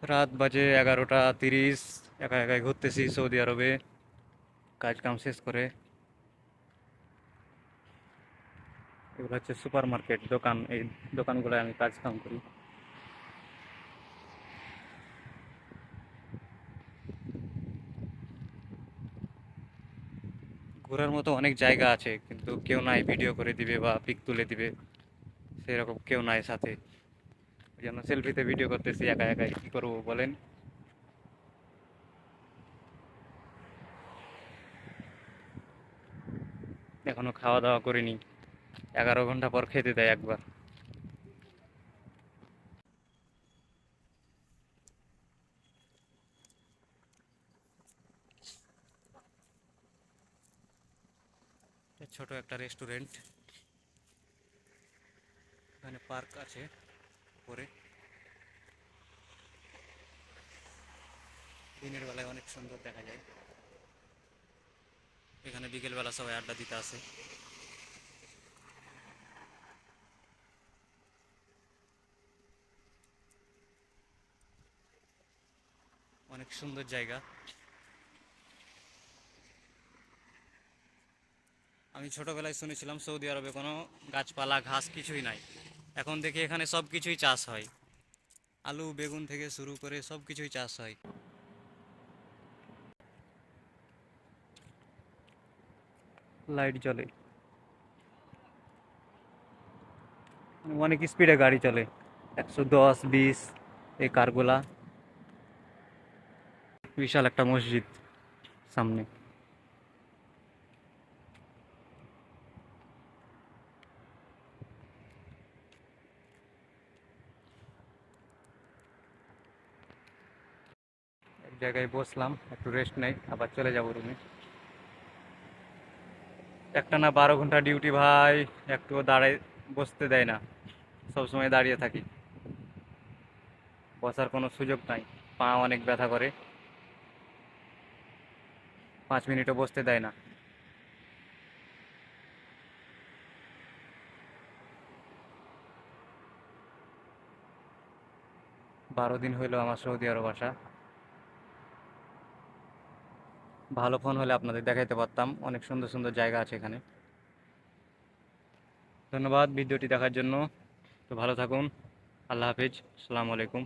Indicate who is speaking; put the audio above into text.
Speaker 1: রাত বাজে 11টা 30। একা একাই ঘুরতেছি সৌদি আরবে কাজ কাম শেষ করে। এগুলো হচ্ছে সুপার মার্কেট দোকান, এই দোকানগুলোয় আমি কাজ কাম করি। ঘোরার মতো অনেক জায়গা আছে, কিন্তু কেউ নাই ভিডিও করে দিবে বা পিক তুলে দিবে, সেরকম কেউ নাই সাথে। ওই জন্য সেলফিতে ভিডিও করতেছি একা একাই, কি করবো বলেন। এখনো খাওয়া দাওয়া করিনি, 11 ঘন্টা পর খেতে দেয় একবার। ছোট একটা রেস্টুরেন্ট, এখানে পার্ক আছে উপরে। দিনের বেলায় অনেক সুন্দর দেখা যায়। এখানে বিকেল বেলা সবাই আড্ডা দিতে আসে। অনেক সুন্দর জায়গা। আমি ছোটবেলায় শুনেছিলাম সৌদি আরবে কোনো গাছপালা ঘাস কিছুই নাই, এখন দেখি এখানে সব কিছুই চাষ হয়। আলু বেগুন থেকে শুরু করে সব কিছুই চাষ হয়। লাইট জ্বলে, অনেক স্পিডে গাড়ি চলে, 110 20 এই কারগুলা। বিশাল একটা মসজিদ সামনে। এক জায়গায় বসলাম, একটু রেস্ট নেই, আবার চলে যাবো রুমে। একটানা 12 ঘন্টা ডিউটি ভাই, একটুও দাঁড়ায় বসতে দেয় না, সবসময় দাঁড়িয়ে থাকি, বসার কোনো সুযোগ নাই। পা অনেক ব্যথা করে, 5 মিনিটও বসতে দেয় না। 12 দিন হইলো আমার সৌদি আরব আসা। ভালো ফোন হলে আপনাদের দেখাইতে পারতাম, অনেক সুন্দর সুন্দর জায়গা আছে এখানে। ধন্যবাদ ভিডিওটি দেখার জন্য। তো ভালো থাকুন। আল্লাহ হাফিজ, আসসালামু আলাইকুম।